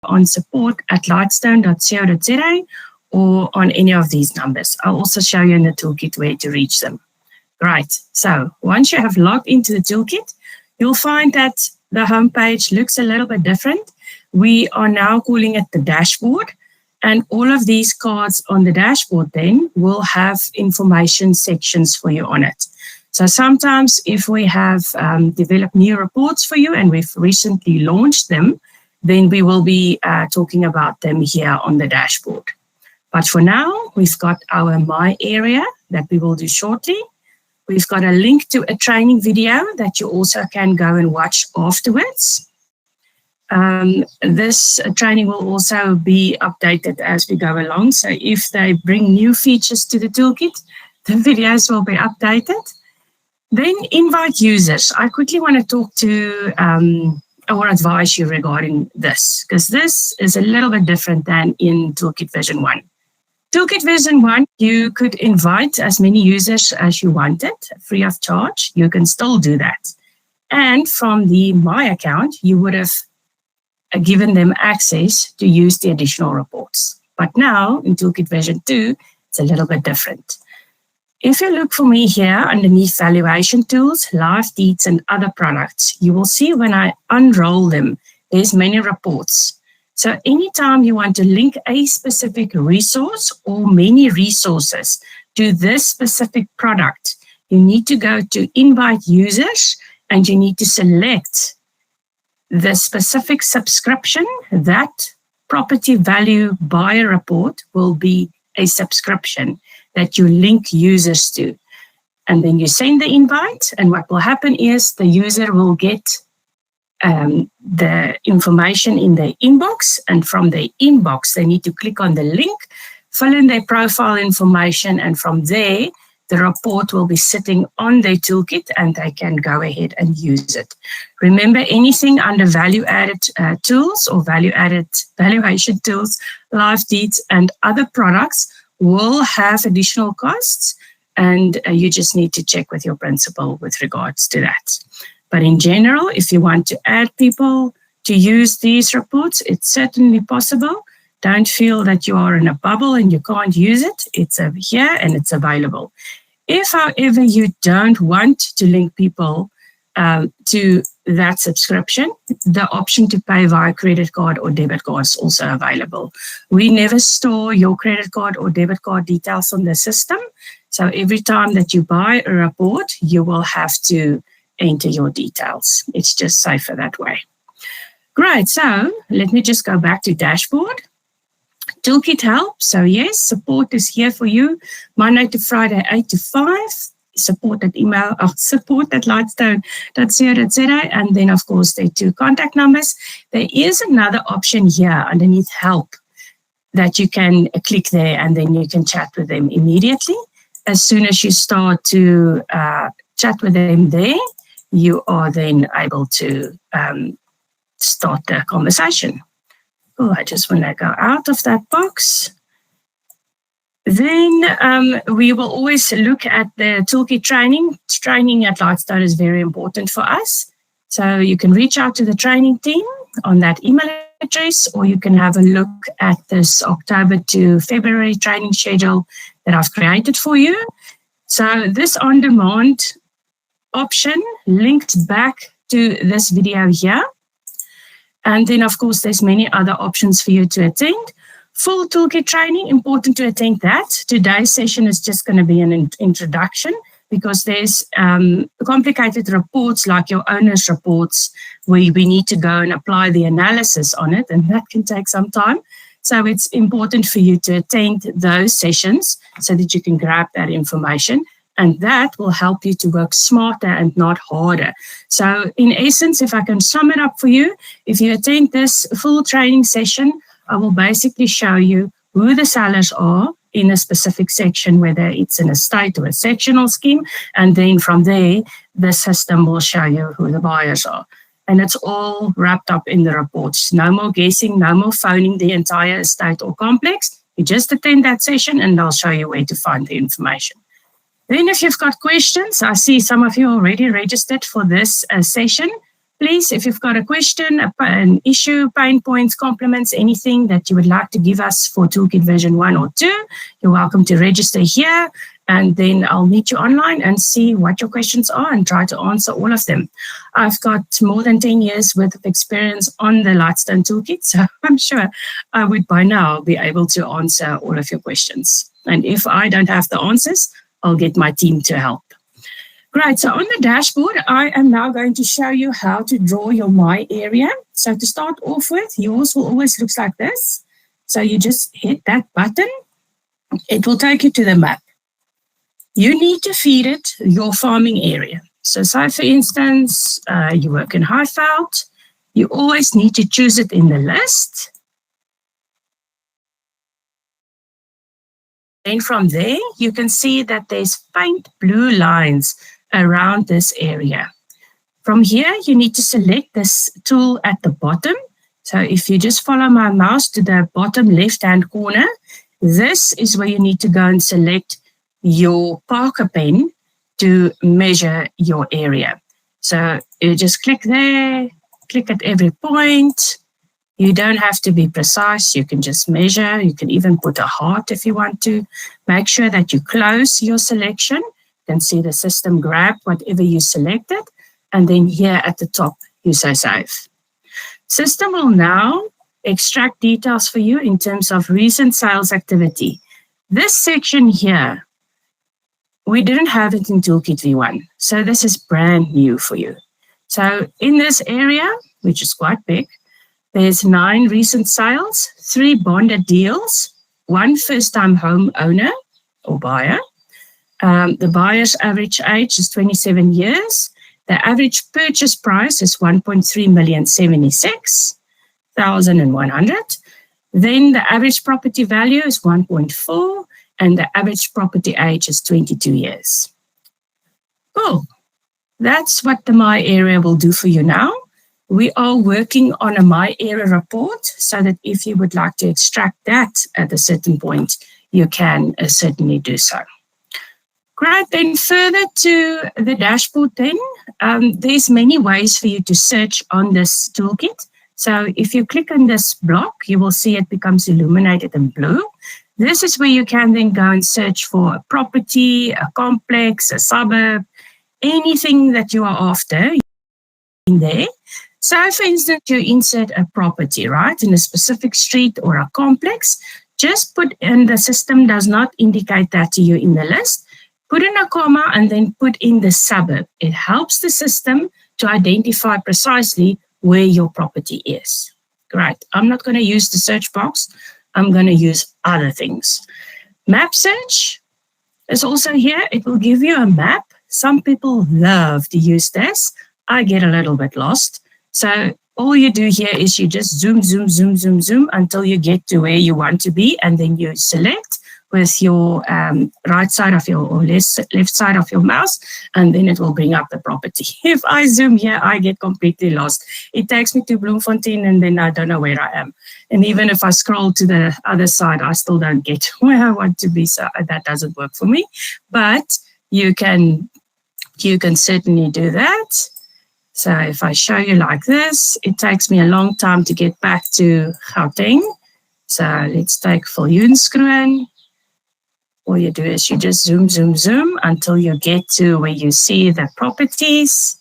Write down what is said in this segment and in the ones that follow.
on support@lightstone.co.za or on any of these numbers. I'll also show you in the toolkit where to reach them. Right, so once you have logged into the toolkit, you'll find that the homepage looks a little bit different. We are now calling it the dashboard, and all of these cards on the dashboard then will have information sections for you on it. So sometimes if we have developed new reports for you and we've recently launched them, then we will be talking about them here on the dashboard. But for now, we've got our My area that we will do shortly. We've got a link to a training video that you also can go and watch afterwards. This training will also be updated as we go along. So if they bring new features to the toolkit, the videos will be updated. Then invite users. I quickly want to talk to or advise you regarding this, because this is a little bit different than in Toolkit version 1. Toolkit version 1, you could invite as many users as you wanted, free of charge. You can still do that. And from the My account, you would have given them access to use the additional reports. But now, in Toolkit version 2, it's a little bit different. If you look for me here underneath valuation tools, live deeds, and other products, you will see when I unroll them, there's many reports. So anytime you want to link a specific resource or many resources to this specific product, you need to go to invite users and you need to select the specific subscription. That property value buyer report will be a subscription that you link users to. And then you send the invite, and what will happen is the user will get the information in their inbox, and from the inbox they need to click on the link, fill in their profile information, and from there the report will be sitting on their toolkit and they can go ahead and use it. Remember, anything under value-added tools or value-added valuation tools, live deeds, and other products will have additional costs, and you just need to check with your principal with regards to that. But in general, if you want to add people to use these reports, it's certainly possible. Don't feel that you are in a bubble and you can't use it. It's over here and it's available. If, however, you don't want to link people to that subscription, the option to pay via credit card or debit card is also available. We never store your credit card or debit card details on the system. So every time that you buy a report, you will have to enter your details. It's just safer that way. Great, so let me just go back to dashboard. Toolkit help. So yes, support is here for you Monday to Friday, 8 to 5. Support at email or support@lightstone.co.za, and then of course there are 2 contact numbers. There is another option here underneath help that you can click there, and then you can chat with them immediately. As soon as you start to chat with them there, you are then able to start the conversation. Oh, I just want to go out of that box. Then we will always look at the toolkit training. Training at Lightstone is very important for us. So you can reach out to the training team on that email address, or you can have a look at this October to February training schedule that I've created for you. So this on-demand option linked back to this video here. And then, of course, there's many other options for you to attend. Full toolkit training, important to attend that. Today's session is just going to be an introduction, because there's complicated reports like your owner's reports where we need to go and apply the analysis on it, and that can take some time. So it's important for you to attend those sessions so that you can grab that information, and that will help you to work smarter and not harder. So in essence, if I can sum it up for you, if you attend this full training session, I will basically show you who the sellers are in a specific section, whether it's in a state or a sectional scheme. And then from there, the system will show you who the buyers are. And it's all wrapped up in the reports. No more guessing, no more phoning the entire estate or complex. You just attend that session and they'll show you where to find the information. Then if you've got questions, I see some of you already registered for this session. Please, if you've got a question, an issue, pain points, compliments, anything that you would like to give us for Toolkit version 1 or 2, you're welcome to register here, and then I'll meet you online and see what your questions are and try to answer all of them. I've got more than 10 years worth of experience on the Lightstone Toolkit, so I'm sure I would by now be able to answer all of your questions. And if I don't have the answers, I'll get my team to help. Great, so on the dashboard, I am now going to show you how to draw your My Area. So to start off with, yours will always look like this. So you just hit that button. It will take you to the map. You need to feed it your farming area. So say, for instance, you work in Highveld. You always need to choose it in the list. Then from there, you can see that there's faint blue lines around this area. From here, you need to select this tool at the bottom. So if you just follow my mouse to the bottom left-hand corner, this is where you need to go and select your Parker pen to measure your area. So you just click there, click at every point. You don't have to be precise. You can just measure. You can even put a heart if you want to. Make sure that you close your selection. You can see the system grab whatever you selected. And then here at the top, you say save. System will now extract details for you in terms of recent sales activity. This section here, we didn't have it in Toolkit V1. So this is brand new for you. So in this area, which is quite big, there's 9 recent sales, 3 bonded deals, 1 first-time home owner or buyer. The buyer's average age is 27 years. The average purchase price is 1.3,076,100. Then the average property value is 1.4, and the average property age is 22 years. Cool. That's what the My Area will do for you now. We are working on a My Area report so that if you would like to extract that at a certain point, you can certainly do so. Great, then further to the dashboard then, there's many ways for you to search on this toolkit. So if you click on this block, you will see it becomes illuminated in blue. This is where you can then go and search for a property, a complex, a suburb, anything that you are after in there. So for instance, you insert a property, right, in a specific street or a complex, just put in, the system does not indicate that to you in the list. Put in a comma and then put in the suburb. It helps the system to identify precisely where your property is. Great. I'm not going to use the search box. I'm going to use other things. Map search is also here. It will give you a map. Some people love to use this. I get a little bit lost. So all you do here is you just zoom, zoom, zoom, zoom, zoom until you get to where you want to be, and then you select with your right side of your or left side of your mouse, and then it will bring up the property. If I zoom here, I get completely lost. It takes me to Bloemfontein, and then I don't know where I am. And even if I scroll to the other side, I still don't get where I want to be. So that doesn't work for me. But you can certainly do that. So if I show you like this, it takes me a long time to get back to Gauteng. So let's take Viljoenskroon. All you do is you just zoom, zoom, zoom until you get to where you see the properties.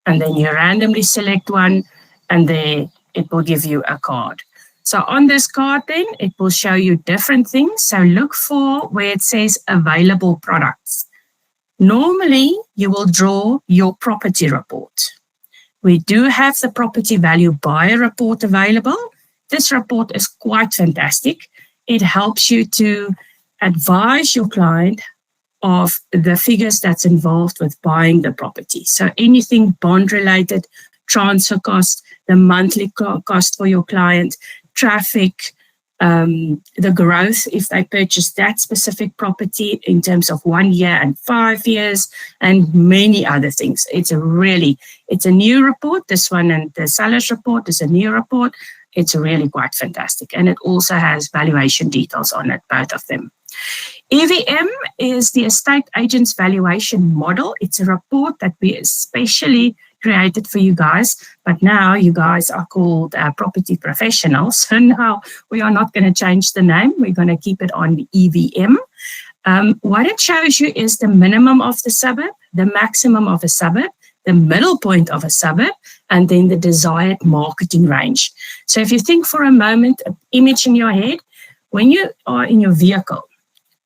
And then you randomly select one, and there it will give you a card. So on this card then, it will show you different things. So look for where it says available products. Normally, you will draw your property report. We do have the property value buyer report available. This report is quite fantastic. It helps you to advise your client of the figures that's involved with buying the property. So anything bond related, transfer cost, the monthly cost for your client, traffic, the growth if they purchase that specific property in terms of 1 year and 5 years, and many other things. It's a new report. This one and the seller's report is a new report. It's really quite fantastic. And it also has valuation details on it, both of them. EVM is the estate agent's valuation model. It's a report that we especially created for you guys, but now you guys are called property professionals. So now we are not going to change the name. We're going to keep it on the EVM. What it shows you is the minimum of the suburb, the maximum of a suburb, the middle point of a suburb, and then the desired marketing range. So if you think for a moment, an image in your head, when you are in your vehicle,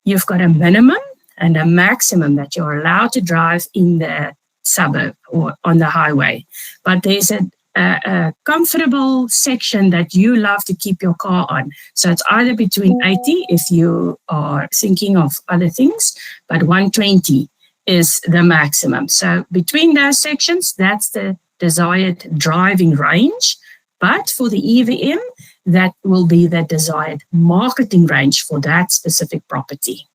you've got a minimum and a maximum that you're allowed to drive in the suburb or on the highway. But there's a comfortable section that you love to keep your car on. So it's either between 80 if you are thinking of other things, but 120 is the maximum. So between those sections, that's the desired driving range. But for the EVM, that will be the desired marketing range for that specific property.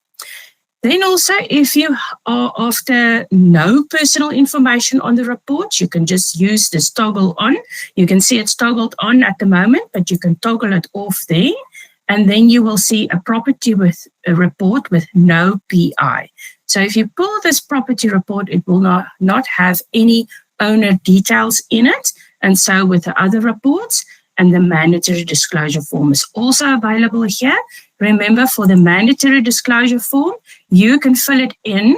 Then also, if you are after no personal information on the report, you can just use this toggle on. You can see it's toggled on at the moment, but you can toggle it off there. And then you will see a property with a report with no PI. So if you pull this property report, it will not have any owner details in it. And so with the other reports, and the mandatory disclosure form is also available here. Remember, for the mandatory disclosure form, you can fill it in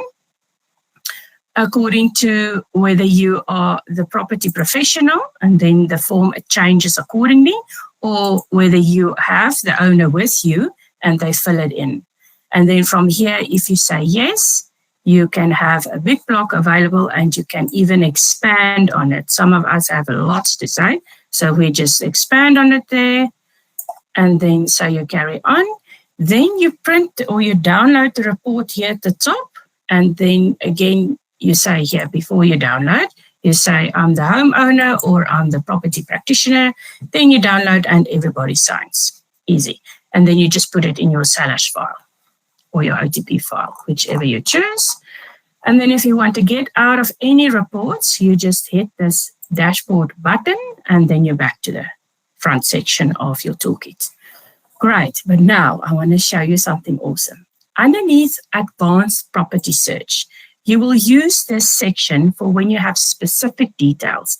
according to whether you are the property professional, and then the form it changes accordingly, or whether you have the owner with you and they fill it in. And then from here, if you say yes, you can have a big block available and you can even expand on it. Some of us have lots to say, so we just expand on it there. And then so you carry on. Then you print or you download the report here at the top. And then again, you say here before you download, you say, I'm the homeowner or I'm the property practitioner. Then you download and everybody signs. Easy. And then you just put it in your Salash file or your OTP file, whichever you choose. And then if you want to get out of any reports, you just hit this dashboard button and then you're back to the front section of your toolkit. Great, but now I want to show you something awesome. Underneath Advanced Property Search, you will use this section for when you have specific details.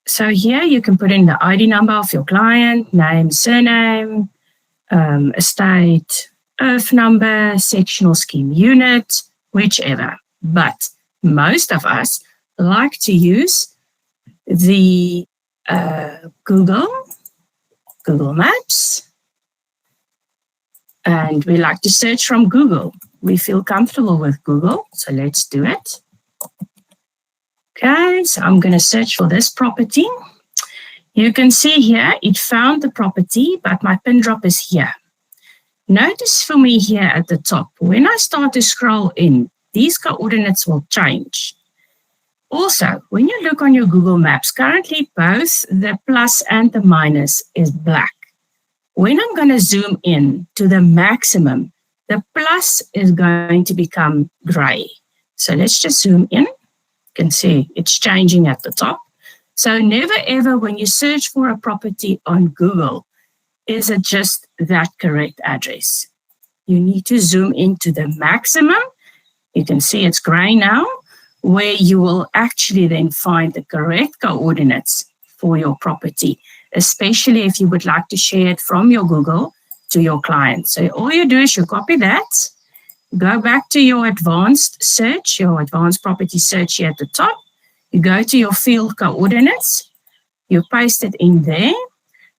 So here you can put in the ID number of your client, name, surname, estate, earth number, sectional scheme unit, whichever. But most of us like to use the Google Maps, and we like to search from Google. We feel comfortable with Google, so let's do it. Okay, so I'm going to search for this property. You can see here, it found the property, but my pin drop is here. Notice for me here at the top, when I start to scroll in, these coordinates will change. Also, when you look on your Google Maps, currently both the plus and the minus is black. When I'm going to zoom in to the maximum, the plus is going to become gray. So let's just zoom in. You can see it's changing at the top. So never ever when you search for a property on Google, is it just that correct address? You need to zoom into the maximum. You can see it's gray now, where you will actually then find the correct coordinates for your property, especially if you would like to share it from your Google to your client. So all you do is you copy that, go back to your advanced search, your advanced property search here at the top. You go to your field coordinates, you paste it in there.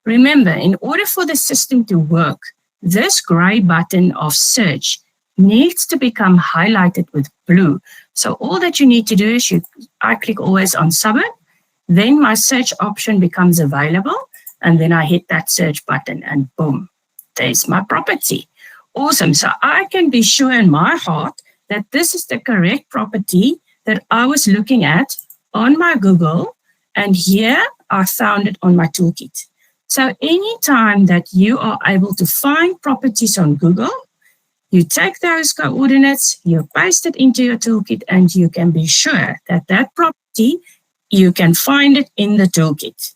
Remember, in order for the system to work, this gray button of search needs to become highlighted with blue. So all that you need to do is I click always on suburb, then my search option becomes available, and then I hit that search button and boom, there's my property. Awesome. So I can be sure in my heart that this is the correct property that I was looking at on my Google, and here I found it on my toolkit. So anytime that you are able to find properties on Google, you take those coordinates, you paste it into your toolkit, and you can be sure that that property, you can find it in the toolkit.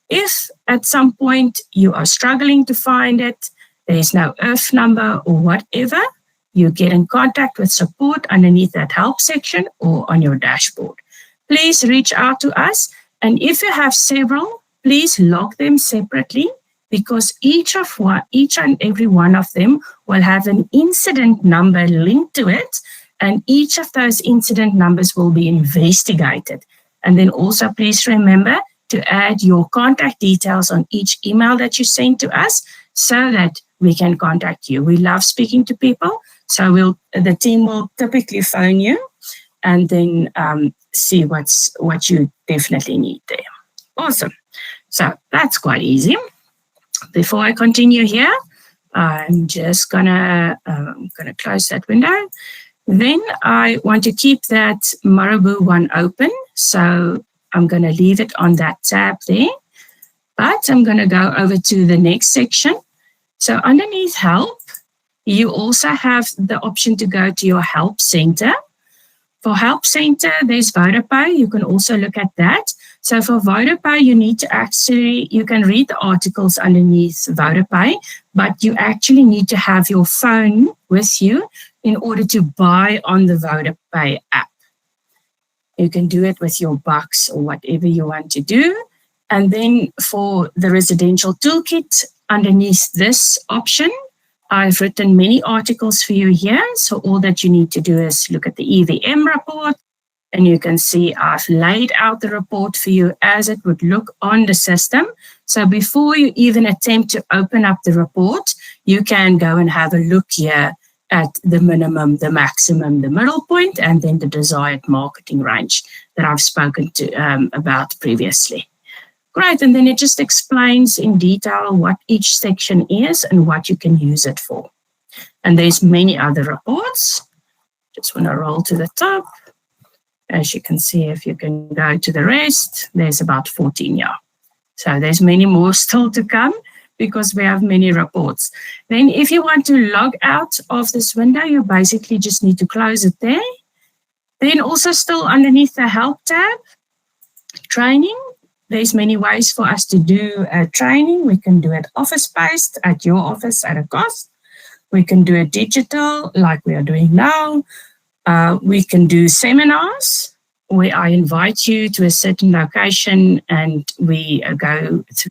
If at some point you are struggling to find it, there's no IRF number or whatever, you get in contact with support underneath that help section or on your dashboard. Please reach out to us. And if you have several, please log them separately, because each and every one of them will have an incident number linked to it, and each of those incident numbers will be investigated. And then also please remember to add your contact details on each email that you send to us so that we can contact you. We love speaking to people, so the team will typically phone you and then see what you definitely need there. Awesome. So that's quite easy. Before I continue here, I'm just gonna close that window. Then I want to keep that Marabou one open, so I'm going to leave it on that tab there. But I'm going to go over to the next section. So underneath help, you also have the option to go to your help center. For help center, there's VodaPay. You can also look at that. So for VodaPay, you can read the articles underneath VodaPay, but you actually need to have your phone with you in order to buy on the VodaPay app. You can do it with your bucks or whatever you want to do. And then for the residential toolkit, underneath this option, I've written many articles for you here. So all that you need to do is look at the EVM report, and you can see I've laid out the report for you as it would look on the system. So before you even attempt to open up the report, you can go and have a look here at the minimum, the maximum, the middle point, and then the desired marketing range that I've spoken to about previously. Great, and then it just explains in detail what each section is and what you can use it for. And there's many other reports. Just want to roll to the top. As you can see, if you can go to the rest, there's about 14 here. So there's many more still to come, because we have many reports. Then if you want to log out of this window, you basically just need to close it there. Then also still underneath the help tab, training. There's many ways for us to do training. We can do it office-based at your office at a cost. We can do it digital like we are doing now. We can do seminars where I invite you to a certain location and we go through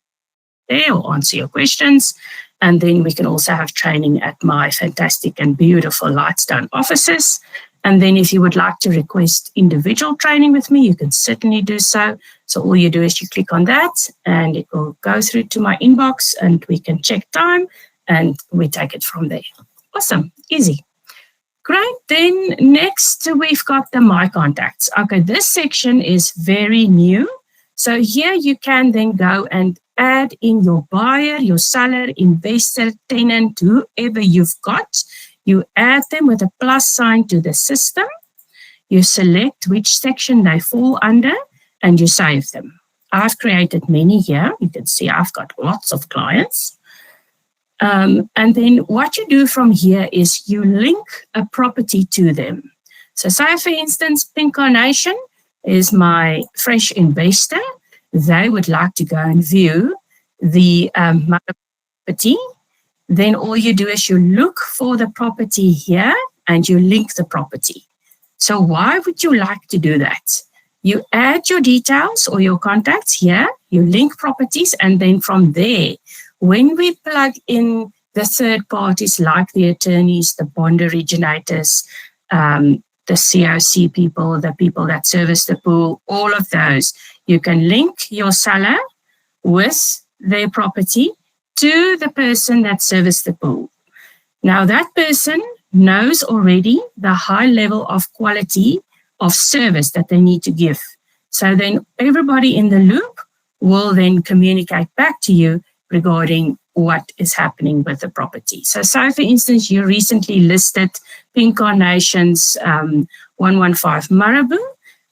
there or answer your questions. And then we can also have training at my fantastic and beautiful Lightstone offices. And then if you would like to request individual training with me, you can certainly do so. So all you do is you click on that and it will go through to my inbox and we can check time and we take it from there. Awesome, easy. Great, then next we've got the My Contacts. Okay, this section is very new. So here you can then go and add in your buyer, your seller, investor, tenant, whoever you've got. You add them with a plus sign to the system. You select which section they fall under and you save them. I've created many here. You can see I've got lots of clients. And then what you do from here is you link a property to them. So say, for instance, Pink Carnation is my fresh investor. They would like to go and view the property. Then all you do is you look for the property here and you link the property. So why would you like to do that? You add your details or your contacts here, you link properties, and then from there, when we plug in the third parties like the attorneys, the bond originators, the COC people, the people that service the pool, all of those, you can link your seller with their property to the person that serviced the pool. Now that person knows already the high level of quality of service that they need to give. So then everybody in the loop will then communicate back to you regarding what is happening with the property. So for instance, you recently listed Pink Carnation's 115 Marabou,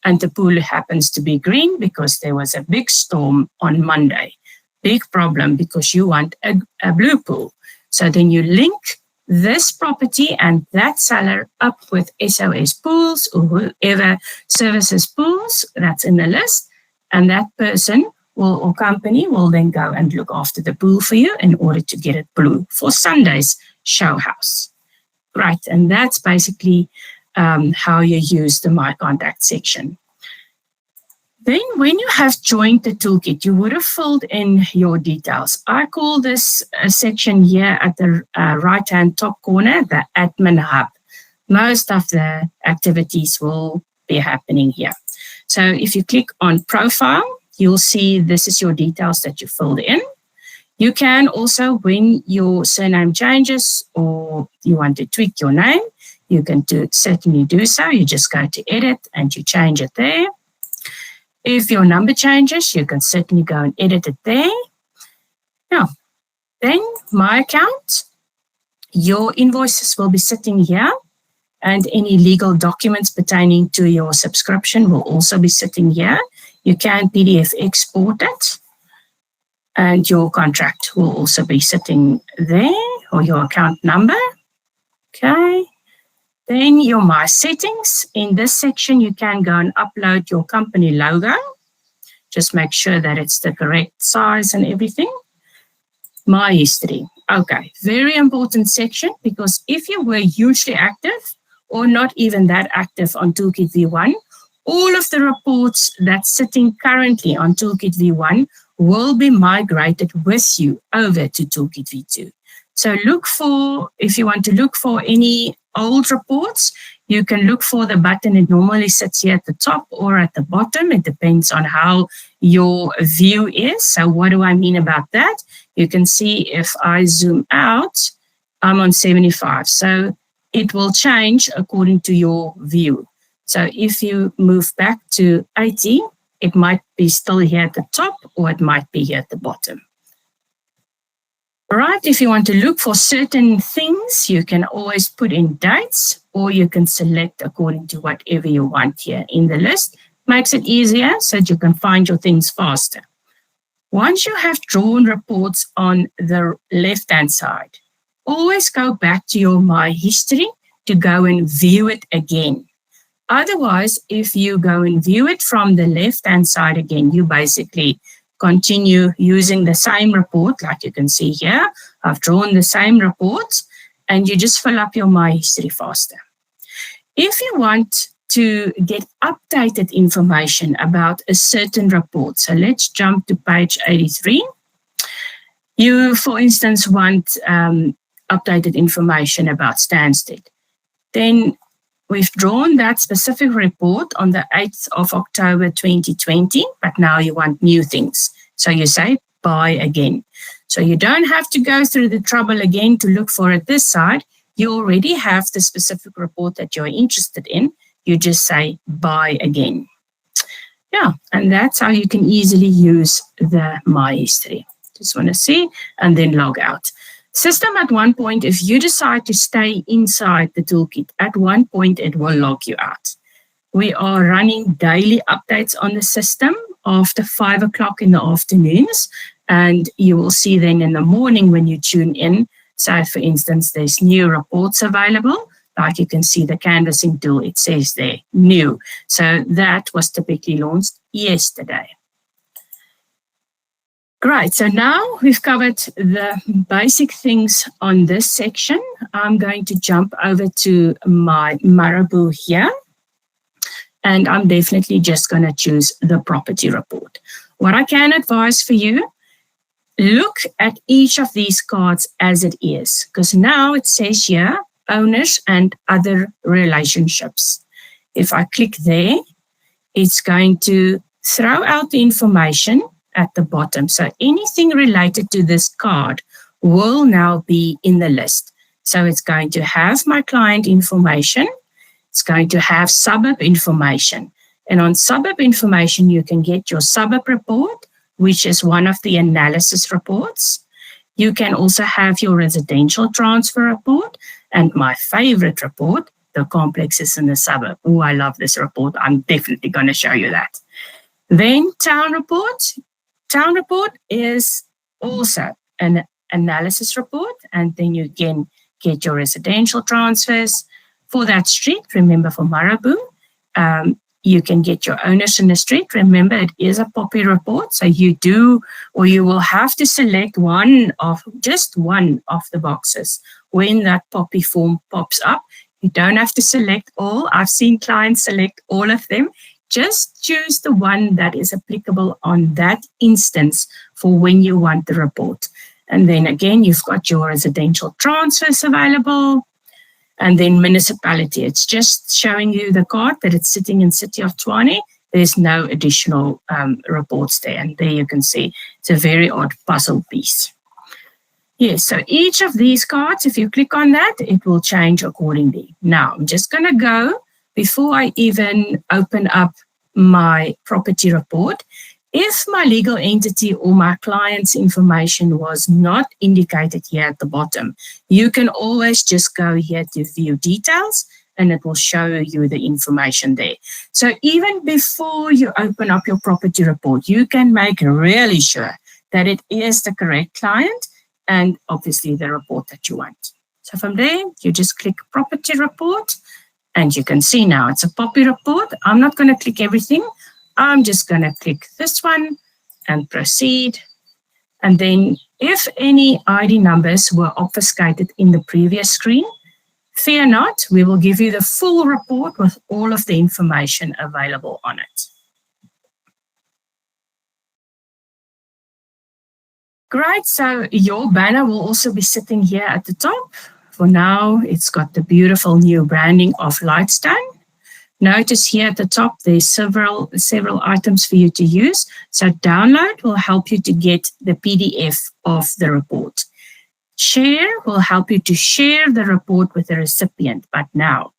and the pool happens to be green because there was a big storm on Monday. Big problem because you want a blue pool. So then you link this property and that seller up with SOS Pools or whoever services pools that's in the list, and that person or company will then go and look after the pool for you in order to get it blue for Sunday's show house. Right, and that's basically how you use the My Contact section. Then when you have joined the toolkit, you would have filled in your details. I call this section here at the right-hand top corner, the admin hub. Most of the activities will be happening here. So if you click on profile, you'll see this is your details that you filled in. You can also, when your surname changes or you want to tweak your name, you can certainly do so. You just go to edit and you change it there. If your number changes, you can certainly go and edit it there. Now, then my account, your invoices will be sitting here, and any legal documents pertaining to your subscription will also be sitting here. You can PDF export it, and your contract will also be sitting there, or your account number. Okay. Then your My Settings. In this section, you can go and upload your company logo. Just make sure that it's the correct size and everything. My History. Okay, very important section, because if you were hugely active or not even that active on Toolkit V1, all of the reports that's sitting currently on Toolkit V1 will be migrated with you over to Toolkit V2. So look for, if you want to look for any old reports, you can look for the button. It normally sits here at the top or at the bottom. It depends on how your view is. So what do I mean about that? You can see if I zoom out, I'm on 75. So it will change according to your view. So if you move back to 80, it might be still here at the top or it might be here at the bottom. Right, if you want to look for certain things, you can always put in dates, or you can select according to whatever you want here in the list. Makes it easier so that you can find your things faster. Once you have drawn reports on the left-hand side, always go back to your My History to go and view it again. Otherwise, if you go and view it from the left-hand side again, you basically continue using the same report, like you can see here. I've drawn the same report, and you just fill up your My History faster. If you want to get updated information about a certain report, so let's jump to page 83. You, for instance, want updated information about Stansted. Then we've drawn that specific report on the 8th of October 2020, but now you want new things. So you say, buy again. So you don't have to go through the trouble again to look for it this side. You already have the specific report that you're interested in. You just say, buy again. Yeah, and that's how you can easily use the My History. Just want to see, and then log out. System at one point, if you decide to stay inside the toolkit, at one point it will log you out. We are running daily updates on the system after 5 o'clock in the afternoons, and you will see then in the morning when you tune in. So for instance, there's new reports available. Like you can see the canvassing tool, it says there, new. So that was typically launched yesterday. Great, so now we've covered the basic things on this section. I'm going to jump over to my Marabou here, and I'm definitely just going to choose the property report. What I can advise for you, look at each of these cards as it is, because now it says here, owners and other relationships. If I click there, it's going to throw out the information at the bottom. So anything related to this card will now be in the list. So it's going to have my client information. It's going to have suburb information. And on suburb information, you can get your suburb report, which is one of the analysis reports. You can also have your residential transfer report. And my favorite report, the complexes in the suburb. Oh, I love this report. I'm definitely going to show you that. Then town report. Town report is also an analysis report, and then you can get your residential transfers for that street. Remember, for Marabou, you can get your owners in the street. Remember, it is a POPI report, so you will have to select just one of the boxes when that POPI form pops up. You don't have to select all. I've seen clients select all of them. Just choose the one that is applicable on that instance for when you want the report. And then again, you've got your residential transfers available. And then municipality, it's just showing you the card that it's sitting in City of Tshwane. There's no additional reports there. And there you can see it's a very odd puzzle piece. Yes, so each of these cards, if you click on that, it will change accordingly. Now, I'm just going to go, before I even open up my property report, if my legal entity or my client's information was not indicated here at the bottom, you can always just go here to view details and it will show you the information there. So even before you open up your property report, you can make really sure that it is the correct client and obviously the report that you want. So from there, you just click property report and you can see now it's a POPI report. I'm not going to click everything. I'm just going to click this one and proceed. And then if any ID numbers were obfuscated in the previous screen, fear not, we will give you the full report with all of the information available on it. Great, so your banner will also be sitting here at the top. For now, it's got the beautiful new branding of Lightstone. Notice here at the top, there's several items for you to use. So download will help you to get the PDF of the report. Share will help you to share the report with the recipient. But now,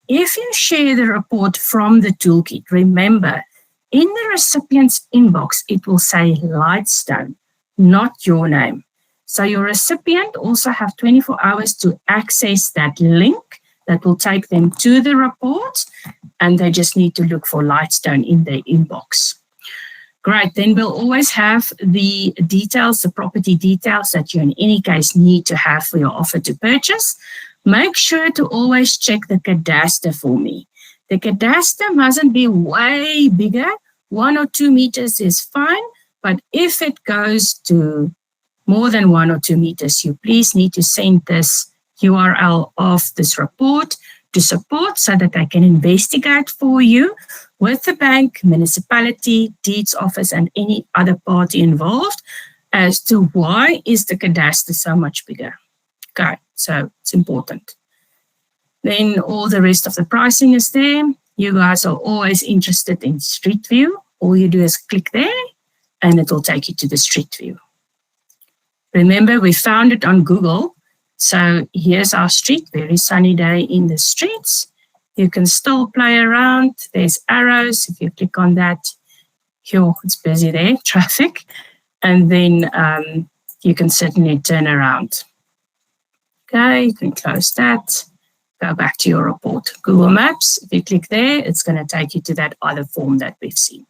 if you share the report from the toolkit, remember, in the recipient's inbox, it will say Lightstone, not your name. So your recipient also have 24 hours to access that link that will take them to the report, and they just need to look for Lightstone in their inbox. Great, then we'll always have the details, the property details that you in any case need to have for your offer to purchase. Make sure to always check the cadaster for me. The cadaster mustn't be way bigger. 1 or 2 meters is fine, but if it goes to more than 1 or 2 meters, you please need to send this URL of this report to support so that I can investigate for you with the bank, municipality, deeds office, and any other party involved as to why is the cadaster so much bigger. Okay, so it's important. Then all the rest of the pricing is there. You guys are always interested in Street View. All you do is click there and it will take you to the Street View. Remember, we found it on Google. So here's our street, very sunny day in the streets. You can still play around. There's arrows. If you click on that, it's busy there, traffic. And then you can certainly turn around. Okay, you can close that. Go back to your report. Google Maps, if you click there, it's going to take you to that other form that we've seen.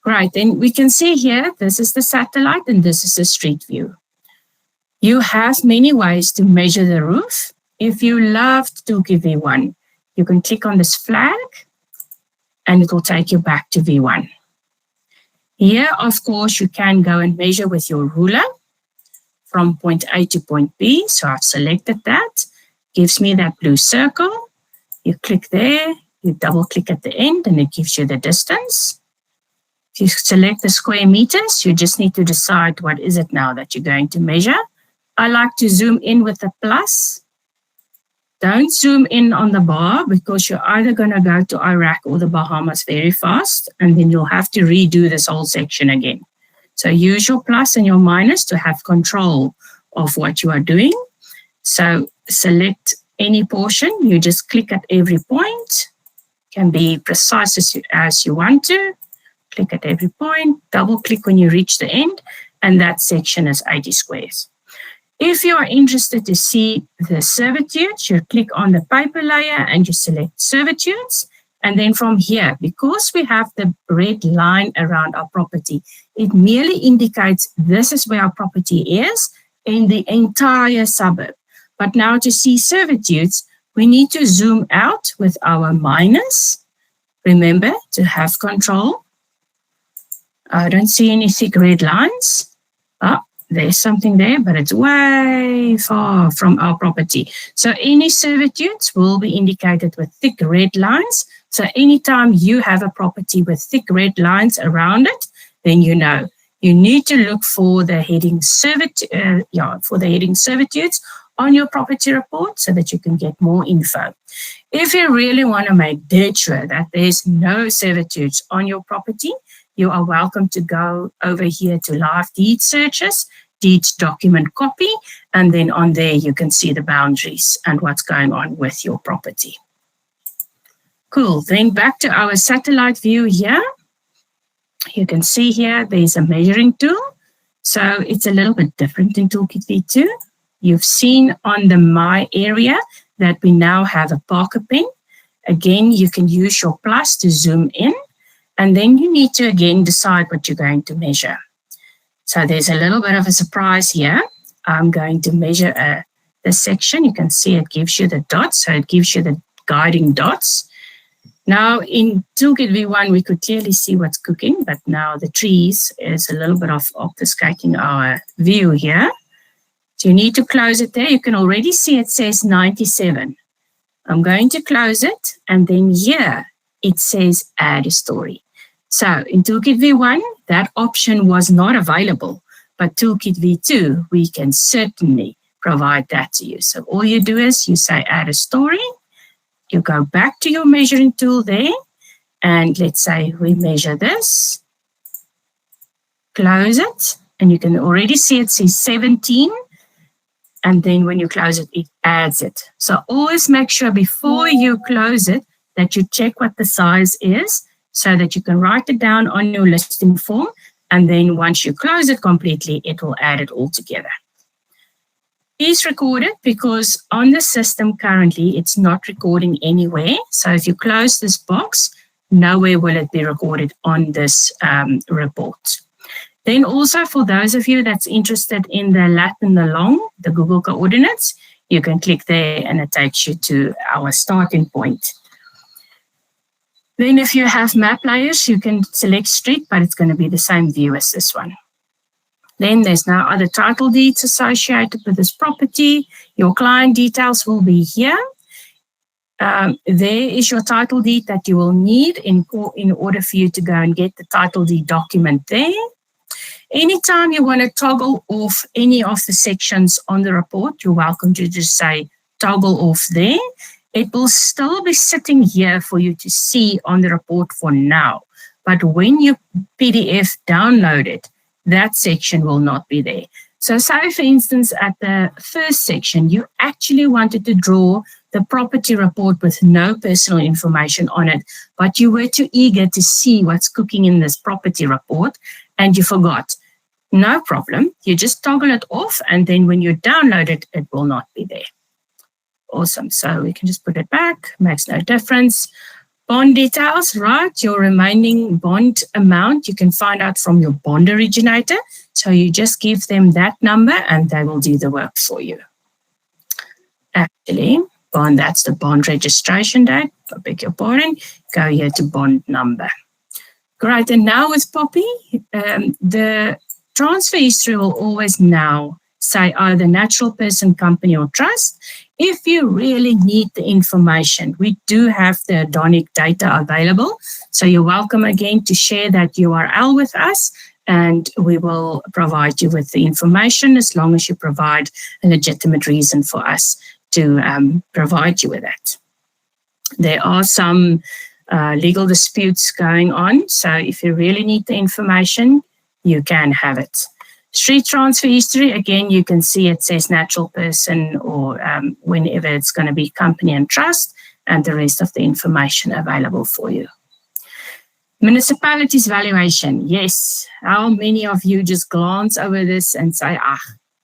Right, then we can see here, this is the satellite and this is the street view. You have many ways to measure the roof. If you loved Toolkit V1, you can click on this flag and it will take you back to V1. Here, of course, you can go and measure with your ruler from point A to point B. So I've selected that. Gives me that blue circle. You click there, you double click at the end and it gives you the distance. If you select the square meters, you just need to decide what is it now that you're going to measure. I like to zoom in with the plus. Don't zoom in on the bar because you're either going to go to Iraq or the Bahamas very fast and then you'll have to redo this whole section again. So use your plus and your minus to have control of what you are doing. So select any portion. You just click at every point. Can be precise as you want to. Click at every point. Double click when you reach the end. And that section is 80 squares. If you are interested to see the servitudes, you click on the paper layer and you select servitudes. And then from here, because we have the red line around our property, it merely indicates this is where our property is in the entire suburb. But now to see servitudes, we need to zoom out with our minus remember to have control. I don't see any thick red lines. Oh, there's something there, but it's way far from our property. So any servitudes will be indicated with thick red lines. So anytime you have a property with thick red lines around it, then you know you need to look for the heading servitudes on your property report so that you can get more info. If you really want to make dead sure that there's no servitudes on your property, you are welcome to go over here to live deed searches, deeds document copy, and then on there you can see the boundaries and what's going on with your property. Cool, then back to our satellite view here. You can see here there's a measuring tool. So it's a little bit different in Toolkit V2. You've seen on the My area that we now have a Parker pen. Again, you can use your plus to zoom in, and then you need to again decide what you're going to measure. So there's a little bit of a surprise here. I'm going to measure this section. You can see it gives you the dots, so it gives you the guiding dots. Now in Toolkit V1, we could clearly see what's cooking, but now the trees is a little bit of obfuscating our view here. So you need to close it there. You can already see it says 97. I'm going to close it, and then here it says add a story. So in Toolkit V1, that option was not available, but Toolkit V2, we can certainly provide that to you. So all you do is you say add a story. You go back to your measuring tool there, and let's say we measure this, close it, and you can already see it says 17, and then when you close it, it adds it. So always make sure before you close it that you check what the size is so that you can write it down on your listing form, and then once you close it completely, it will add it all together. Is recorded because on the system currently it's not recording anywhere. So if you close this box, nowhere will it be recorded on this report. Then also for those of you that's interested in the lat and the long, the Google coordinates, you can click there and it takes you to our starting point. Then if you have map layers, you can select street, but it's going to be the same view as this one. Then there's now other title deeds associated with this property. Your client details will be here. There is your title deed that you will need in order for you to go and get the title deed document there. Anytime you want to toggle off any of the sections on the report, you're welcome to just say toggle off there. It will still be sitting here for you to see on the report for now. But when you PDF download it, that section will not be there. So say, for instance, at the first section, you actually wanted to draw the property report with no personal information on it, but you were too eager to see what's cooking in this property report and you forgot. No problem. You just toggle it off, and then when you download it, it will not be there. Awesome. So we can just put it back. Makes no difference. Bond details, right? Your remaining bond amount you can find out from your bond originator. So you just give them that number and they will do the work for you. Actually, bond, that's the bond registration date. I beg your pardon. Go here to bond number. Great. And now with Poppy, the transfer history will always now say either natural person, company, or trust. If you really need the information, we do have the Adonic data available. So you're welcome again to share that URL with us, and we will provide you with the information as long as you provide a legitimate reason for us to provide you with that. There are some legal disputes going on, so if you really need the information, you can have it. Street transfer history, again, you can see it says natural person or whenever it's going to be company and trust, and the rest of the information available for you. Municipalities valuation. Yes, how many of you just glance over this and say,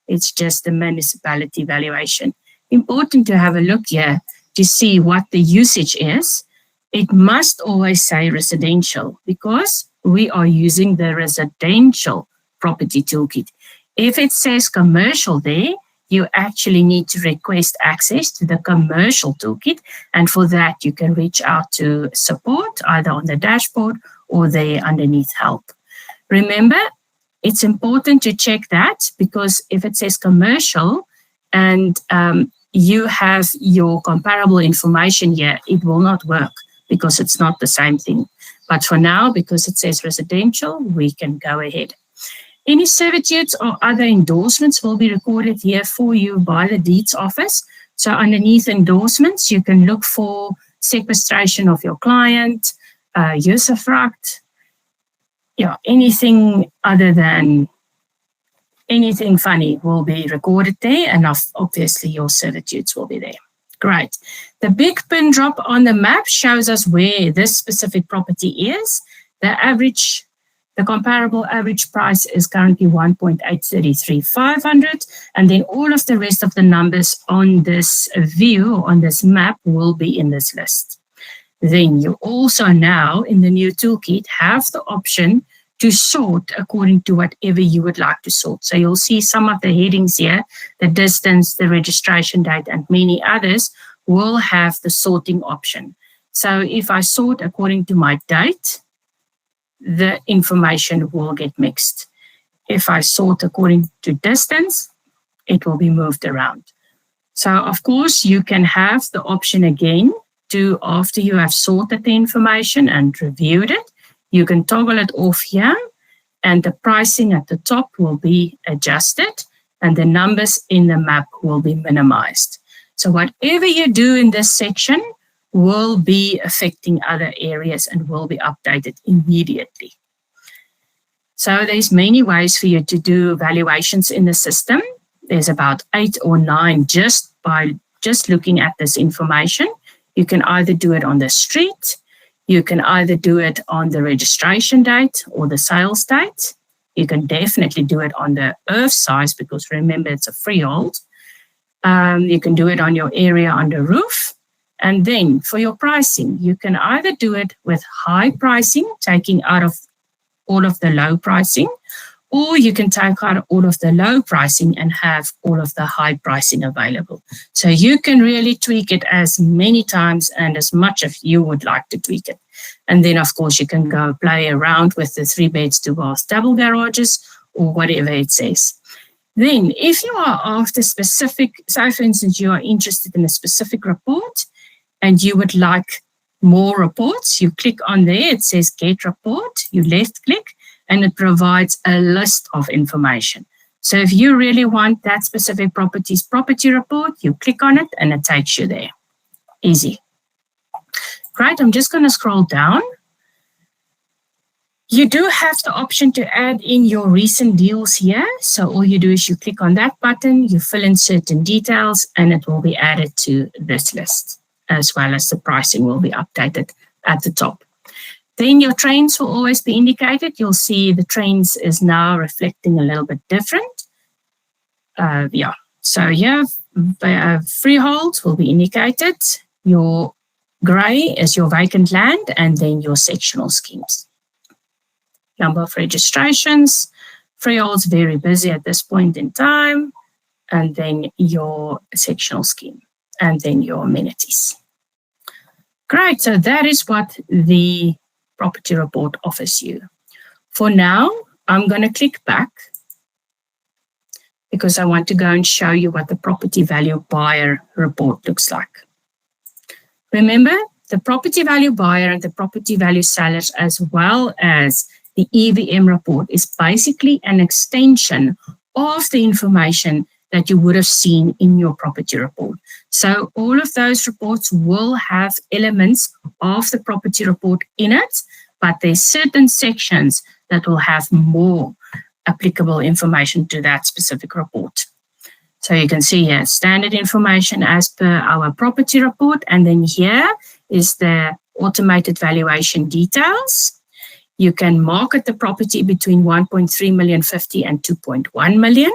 it's just a municipality valuation? Important to have a look here to see what the usage is. It must always say residential because we are using the residential property toolkit. If it says commercial there, you actually need to request access to the commercial toolkit. And for that, you can reach out to support either on the dashboard or there underneath help. Remember, it's important to check that, because if it says commercial and you have your comparable information here, it will not work because it's not the same thing. But for now, because it says residential, we can go ahead. Any servitudes or other endorsements will be recorded here for you by the deeds office. So underneath endorsements, you can look for sequestration of your client, usufruct, anything other than anything funny will be recorded there, and obviously your servitudes will be there. Great. The big pin drop on the map shows us where this specific property is. The comparable average price is currently 1.833500, and then all of the rest of the numbers on this view, on this map, will be in this list. Then you also now, in the new toolkit, have the option to sort according to whatever you would like to sort. So you'll see some of the headings here, the distance, the registration date, and many others will have the sorting option. So if I sort according to my date, the information will get mixed. If I sort according to distance, it will be moved around. So of course, you can have the option again to, after you have sorted the information and reviewed it, you can toggle it off here, and the pricing at the top will be adjusted and the numbers in the map will be minimized. So whatever you do in this section will be affecting other areas and will be updated immediately. So there's many ways for you to do valuations in the system. There's about 8 or 9 just by looking at this information. You can either do it on the street, you can either do it on the registration date or the sales date. You can definitely do it on the earth size, because remember, it's a freehold. You can do it on your area under roof. And then for your pricing, you can either do it with high pricing, taking out of all of the low pricing, or you can take out all of the low pricing and have all of the high pricing available. So you can really tweak it as many times and as much as you would like to tweak it. And then, of course, you can go play around with the 3 beds, 2 baths, double garages, or whatever it says. Then, if you are after specific, so for instance, you are interested in a specific report and you would like more reports, you click on there, it says Get Report, you left click, and it provides a list of information. So if you really want that specific property's property report, you click on it and it takes you there. Easy. Great, I'm just going to scroll down. You do have the option to add in your recent deals here. So all you do is you click on that button, you fill in certain details, and it will be added to this list, as well as the pricing will be updated at the top. Then your trends will always be indicated. You'll see the trends is now reflecting a little bit different. So here, freehold will be indicated. Your gray is your vacant land, and then your sectional schemes. Number of registrations. Freehold's very busy at this point in time, and then your sectional scheme, and then your amenities. Great, so that is what the property report offers you. For now, I'm going to click back because I want to go and show you what the property value buyer report looks like. Remember, the property value buyer and the property value sellers, as well as the EVM report, is basically an extension of the information that you would have seen in your property report. So all of those reports will have elements of the property report in it, but there's certain sections that will have more applicable information to that specific report. So you can see here, standard information as per our property report, and then here is the automated valuation details. You can market the property between 1.3 million 50 and 2.1 million.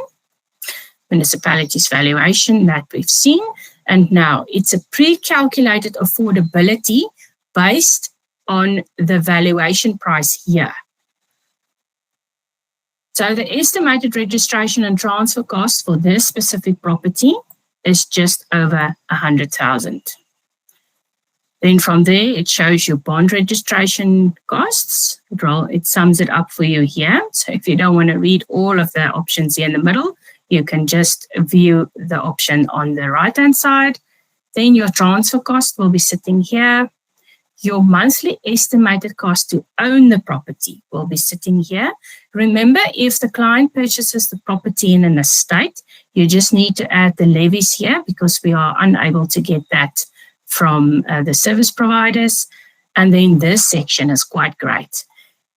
Municipalities valuation that we've seen. And now it's a pre-calculated affordability based on the valuation price here. So the estimated registration and transfer cost for this specific property is just over 100,000. Then from there, it shows you bond registration costs. It sums it up for you here. So if you don't want to read all of the options here in the middle, you can just view the option on the right-hand side. Then your transfer cost will be sitting here. Your monthly estimated cost to own the property will be sitting here. Remember, if the client purchases the property in an estate, you just need to add the levies here because we are unable to get that from the service providers. And then this section is quite great.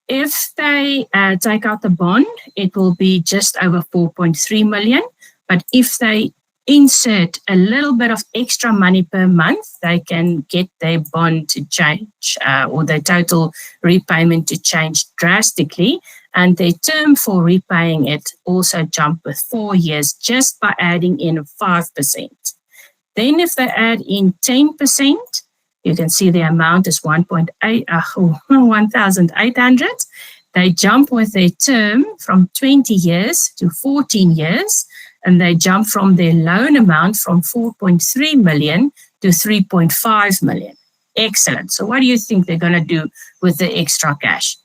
If they take out the bond, it will be just over 4.3 million. But if they insert a little bit of extra money per month, they can get their bond to change or their total repayment to change drastically. And their term for repaying it also jump with 4 years just by adding in 5%. Then if they add in 10%, you can see the amount is 1,800. They jump with their term from 20 years to 14 years, and they jump from their loan amount from 4.3 million to 3.5 million. Excellent. So what do you think they're going to do with the extra cash?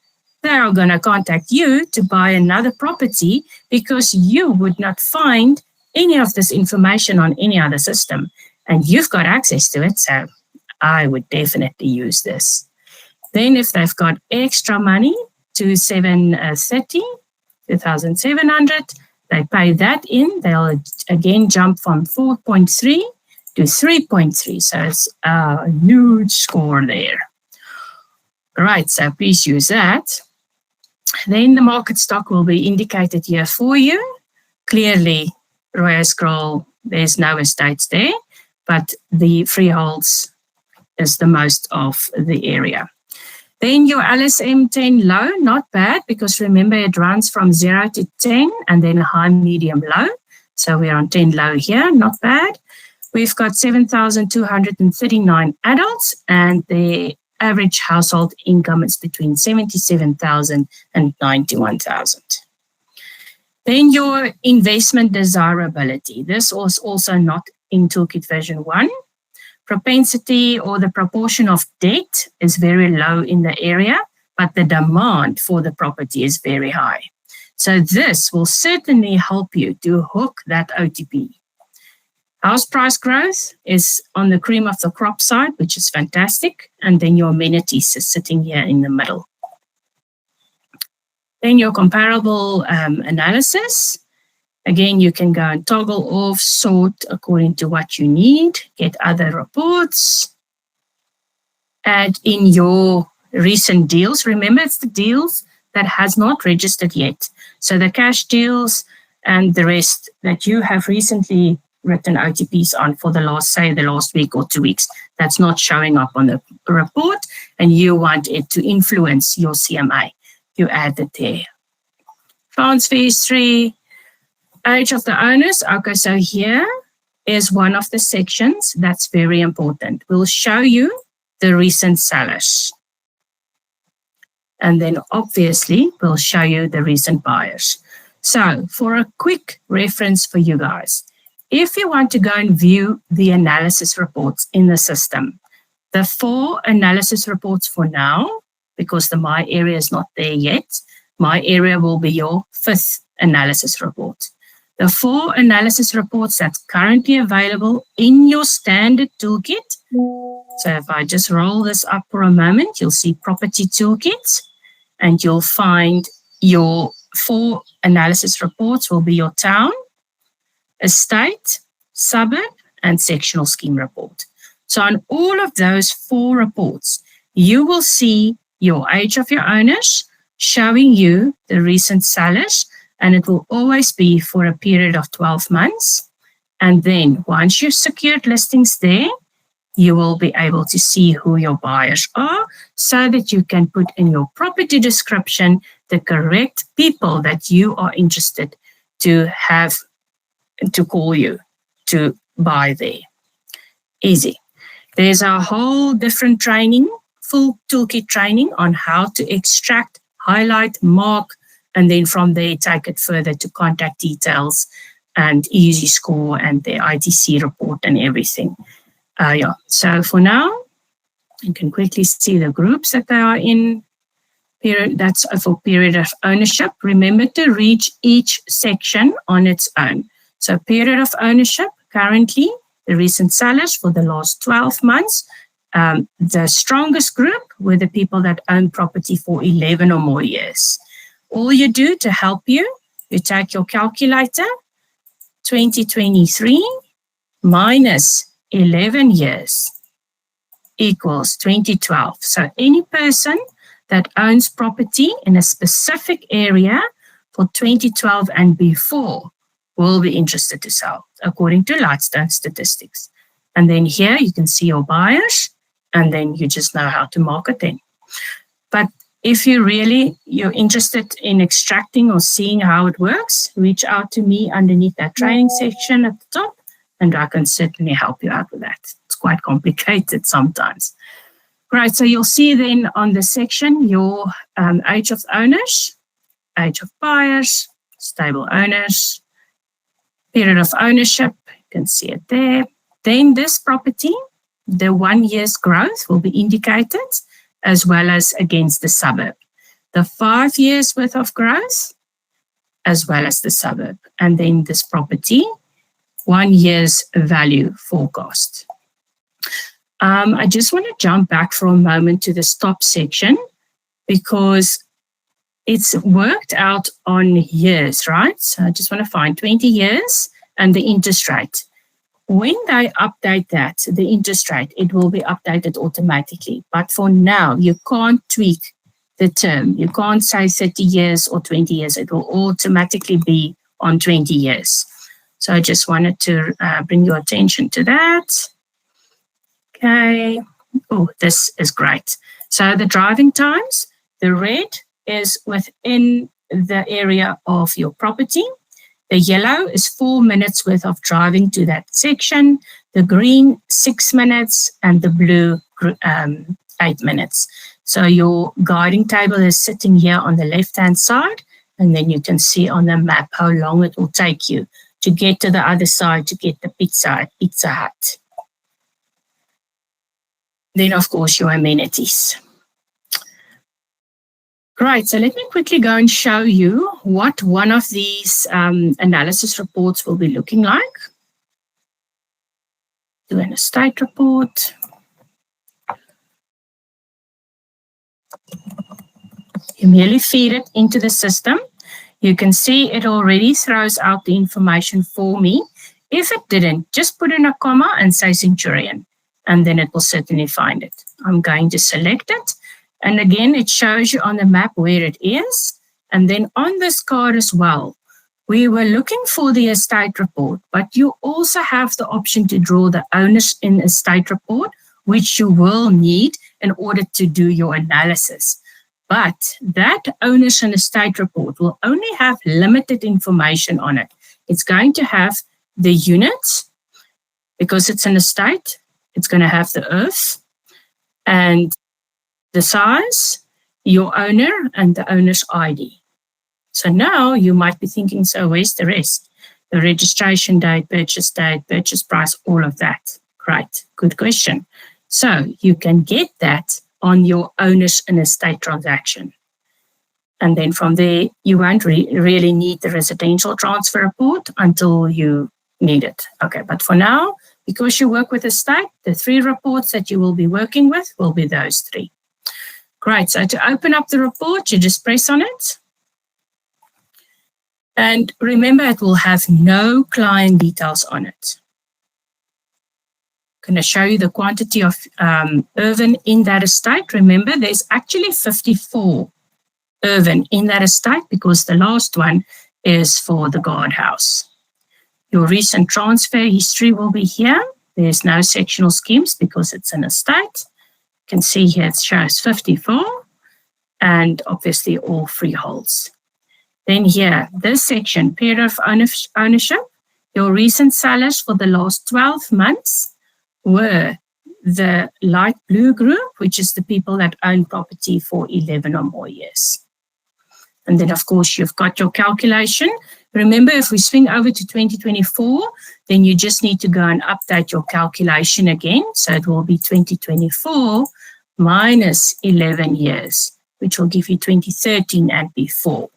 They are going to contact you to buy another property because you would not find any of this information on any other system, and you've got access to it, so I would definitely use this. Then if they've got extra money to 2,700, they pay that in, they'll again jump from 4.3 to 3.3, so it's a huge score there. Right, so please use that. Then the market stock will be indicated here for you. Clearly, Royal Scroll, there's no estates there, but the freeholds is the most of the area. Then your LSM 10 low, not bad, because remember it runs from 0 to 10 and then high, medium, low. So we're on 10 low here, not bad. We've got 7,239 adults and the average household income is between 77,000 and 91,000. Then your investment desirability. This was also not in Toolkit version 1. Propensity or the proportion of debt is very low in the area, but the demand for the property is very high. So this will certainly help you to hook that OTP. House price growth is on the cream of the crop side, which is fantastic. And then your amenities is sitting here in the middle. Then your comparable analysis. Again, you can go and toggle off, sort according to what you need, get other reports, add in your recent deals. Remember, it's the deals that has not registered yet. So the cash deals and the rest that you have recently written OTPs on for the last week or 2 weeks, that's not showing up on the report, and you want it to influence your CMA. You add it there. Transfer history. Age of the owners. Okay, so here is one of the sections that's very important. We'll show you the recent sellers. And then obviously we'll show you the recent buyers. So for a quick reference for you guys, if you want to go and view the analysis reports in the system, the 4 analysis reports for now, because the My Area is not there yet, My Area will be your 5th analysis report. The 4 analysis reports that's currently available in your standard toolkit. So if I just roll this up for a moment, you'll see property toolkits, and you'll find your 4 analysis reports will be your town, estate, suburb, and sectional scheme report. So on all of those 4 reports, you will see your age of your owners, showing you the recent sellers, and it will always be for a period of 12 months. And then once you've secured listings there, you will be able to see who your buyers are so that you can put in your property description the correct people that you are interested to have to call you to buy there. Easy. There's a whole different training, full toolkit training on how to extract, highlight, mark And then from there, take it further to contact details and easy score and their ITC report and everything. Yeah. So for now, you can quickly see the groups that they are in. That's for period of ownership. Remember to read each section on its own. So period of ownership, currently, the recent sellers for the last 12 months. The strongest group were the people that own property for 11 or more years. All you do to help you take your calculator, 2023 minus 11 years equals 2012. So any person that owns property in a specific area for 2012 and before will be interested to sell, according to Lightstone statistics. And then here you can see your buyers, and then you just know how to market them. But if you're interested in extracting or seeing how it works, reach out to me underneath that training section at the top, and I can certainly help you out with that. It's quite complicated sometimes. Right, so you'll see then on the section your age of owners, age of buyers, stable owners, period of ownership, you can see it there. Then this property, the 1 year's growth will be indicated as well as against the suburb. The 5 years worth of growth as well as the suburb. And then this property, 1 year's value forecast. I just want to jump back for a moment to the stop section because it's worked out on years, right? So I just want to find 20 years and the interest rate. When they update that, the interest rate, it will be updated automatically. But for now, you can't tweak the term. You can't say 30 years or 20 years. It will automatically be on 20 years. So I just wanted to bring your attention to that. Okay. Oh, this is great. So the driving times, the red is within the area of your property. The yellow is 4 minutes worth of driving to that section. The green, 6 minutes, and the blue, 8 minutes. So your guiding table is sitting here on the left-hand side, and then you can see on the map how long it will take you to get to the other side to get the pizza at Pizza Hut. Then, of course, your amenities. Right, so let me quickly go and show you what one of these analysis reports will be looking like. Do an estate report. You merely feed it into the system. You can see it already throws out the information for me. If it didn't, just put in a comma and say Centurion, and then it will certainly find it. I'm going to select it. And again, it shows you on the map where it is. And then on this card as well, we were looking for the estate report, but you also have the option to draw the owners in estate report, which you will need in order to do your analysis. But that owners in estate report will only have limited information on it. It's going to have the units, because it's an estate. It's going to have the earth and the size, your owner, and the owner's ID. So now you might be thinking, so where's the rest? The registration date, purchase price, all of that. Great, good question. So you can get that on your owner's and estate transaction. And then from there, you won't really need the residential transfer report until you need it. Okay, but for now, because you work with estate, the 3 reports that you will be working with will be those 3. Great, so to open up the report, you just press on it. And remember, it will have no client details on it. I'm going to show you the quantity of Irvin in that estate. Remember, there's actually 54 Irvin in that estate because the last one is for the guardhouse. Your recent transfer history will be here. There's no sectional schemes because it's an estate. You can see here it shows 54 and obviously all freeholds. Then here, this section, period of ownership, your recent sellers for the last 12 months were the light blue group, which is the people that own property for 11 or more years. And then, of course, you've got your calculation. Remember, if we swing over to 2024, then you just need to go and update your calculation again. So it will be 2024 minus 11 years, which will give you 2013 and before.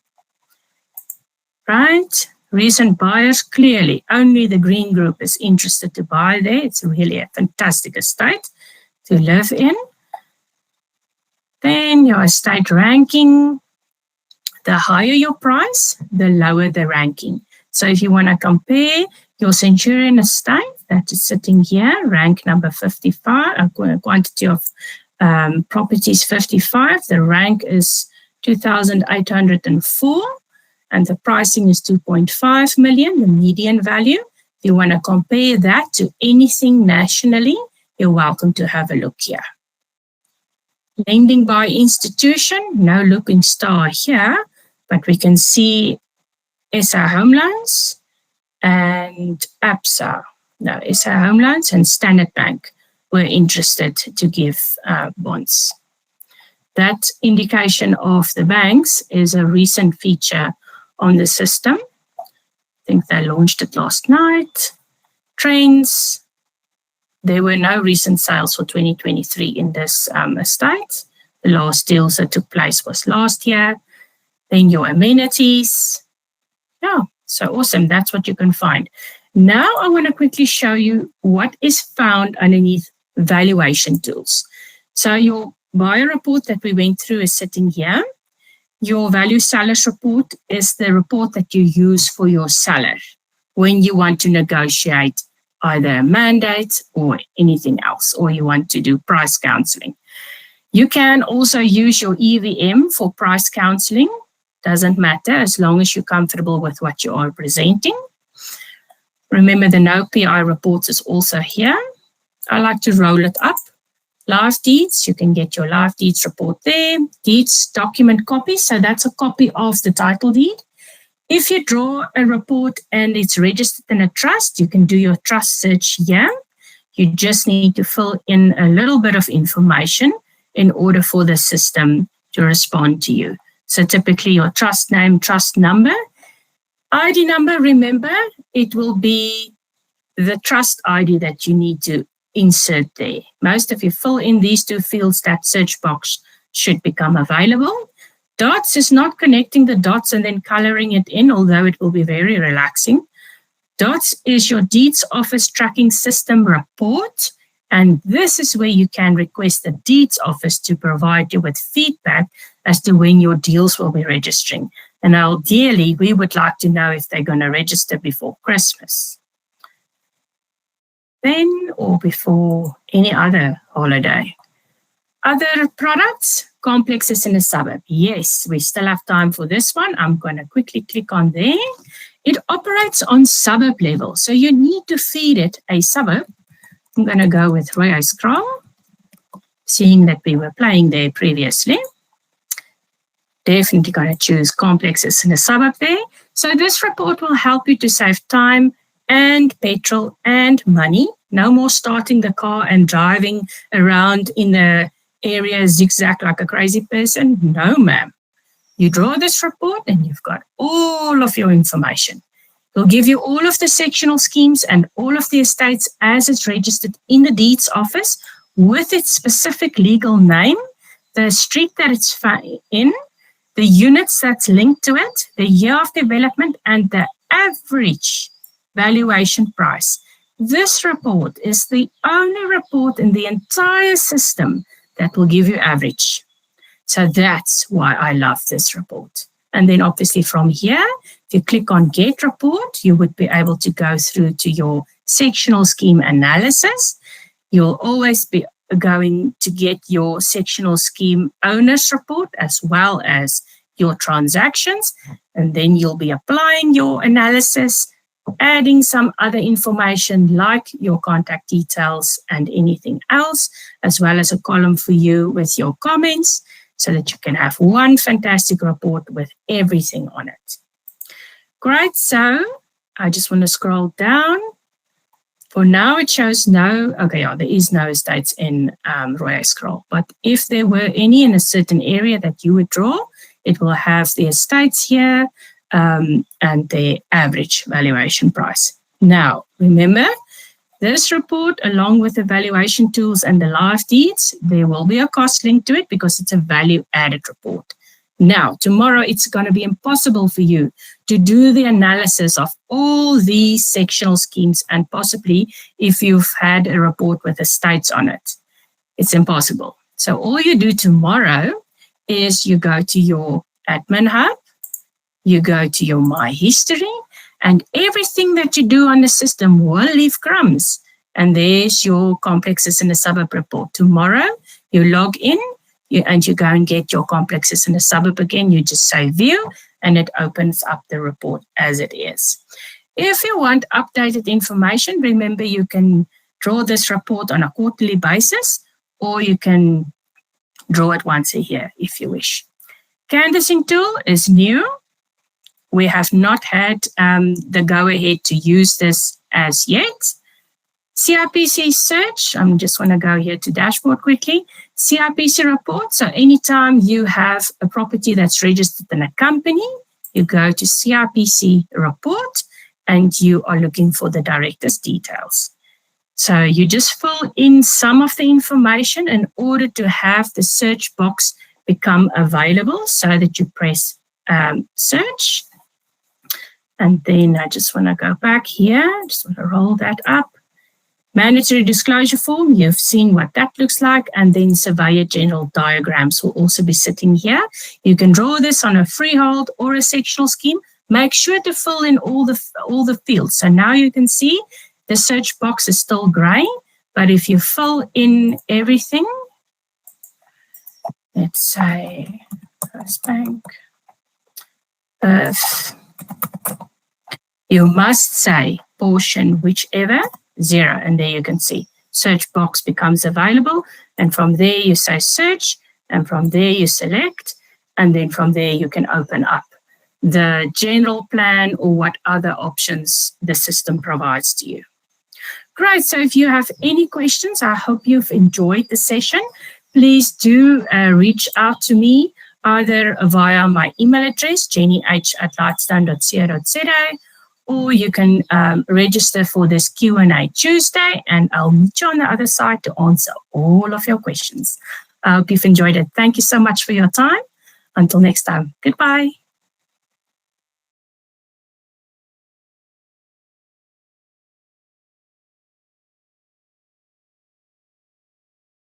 Right? Recent buyers, clearly, only the green group is interested to buy there. It's really a fantastic estate to live in. Then your estate ranking. The higher your price, the lower the ranking. So if you want to compare your Centurion estate that is sitting here, rank number 55, quantity of properties 55, the rank is 2,804 and the pricing is 2.5 million, the median value. If you want to compare that to anything nationally, you're welcome to have a look here. Lending by institution, no looking star here, but we can see SA Home Loans and ABSA. No, SA Home Loans and Standard Bank were interested to give bonds. That indication of the banks is a recent feature on the system. I think they launched it last night. Trends. There were no recent sales for 2023 in this estate. The last deals that took place was last year. Then your amenities. Yeah, so awesome. That's what you can find. Now I want to quickly show you what is found underneath valuation tools. So your buyer report that we went through is sitting here. Your value sellers report is the report that you use for your seller when you want to negotiate either a mandate or anything else, or you want to do price counseling. You can also use your EVM for price counseling. Doesn't matter as long as you're comfortable with what you are presenting. Remember, the no PI reports is also here. I like to roll it up. Live deeds, you can get your live deeds report there. Deeds document copy, so that's a copy of the title deed. If you draw a report and it's registered in a trust, you can do your trust search here. You just need to fill in a little bit of information in order for the system to respond to you. So typically your trust name, trust number, ID number, remember, it will be the trust ID that you need to insert there. Most of you fill in these two fields, that search box should become available. Dots is not connecting the dots and then coloring it in, although it will be very relaxing. Dots is your deeds office tracking system report. And this is where you can request the deeds office to provide you with feedback as to when your deals will be registering. And ideally, we would like to know if they're going to register before Christmas. Then, or before any other holiday. Other products, complexes in a suburb. Yes, we still have time for this one. I'm going to quickly click on there. It operates on suburb level. So you need to feed it a suburb. I'm going to go with Roy Scroll, seeing that we were playing there previously. Definitely going to choose complexes in a suburb there. So this report will help you to save time and petrol and money. No more starting the car and driving around in the area zigzag like a crazy person. No, ma'am. You draw this report and you've got all of your information. It'll give you all of the sectional schemes and all of the estates as it's registered in the deeds office with its specific legal name, the street that it's in, the units that's linked to it, the year of development, and the average valuation price. This report is the only report in the entire system that will give you average. So that's why I love this report. And then obviously from here, if you click on Get Report, you would be able to go through to your sectional scheme analysis. You'll always be going to get your sectional scheme owner's report as well as your transactions. And then you'll be applying your analysis, adding some other information like your contact details and anything else, as well as a column for you with your comments so that you can have one fantastic report with everything on it. Great, so I just want to scroll down. For now, it shows no, okay, yeah, there is no estates in Roy Scroll, but if there were any in a certain area that you would draw, It will have the estates here and the average valuation price. Now, remember, this report, along with the valuation tools and the live deeds, there will be a cost linked to it because it's a value-added report. Now, tomorrow, it's going to be impossible for you to do the analysis of all these sectional schemes, and possibly if you've had a report with estates on it. It's impossible. So all you do tomorrow is you go to your admin hub, you go to your My History, and everything that you do on the system will leave crumbs. And there's your complexes in the suburb report. Tomorrow, you log in and you go and get your complexes in the suburb again. You just say view, and it opens up the report as it is. If you want updated information, remember you can draw this report on a quarterly basis, or you can draw it once a year if you wish. Canvassing tool is new. We have not had the go-ahead to use this as yet. CIPC search, I just want to go here to dashboard quickly. CIPC report, so anytime you have a property that's registered in a company, you go to CIPC report and you are looking for the director's details. So you just fill in some of the information in order to have the search box become available, so that you press search. And then I just want to go back here, just want to roll that up. Mandatory disclosure form, you've seen what that looks like, and then surveyor general diagrams will also be sitting here. You can draw this on a freehold or a sectional scheme. Make sure to fill in all the fields. So now you can see the search box is still grey, but if you fill in everything, let's say First Bank, you must say portion whichever, 0, and there you can see search box becomes available, and from there you say search, and from there you select, and then from there you can open up the general plan or what other options the system provides to you. Great, so if you have any questions, I hope you've enjoyed the session. Please do reach out to me either via my email address, jennyh@lightstone.co.za, or you can register for this Q&A Tuesday, and I'll meet you on the other side to answer all of your questions. I hope you've enjoyed it. Thank you so much for your time. Until next time, goodbye.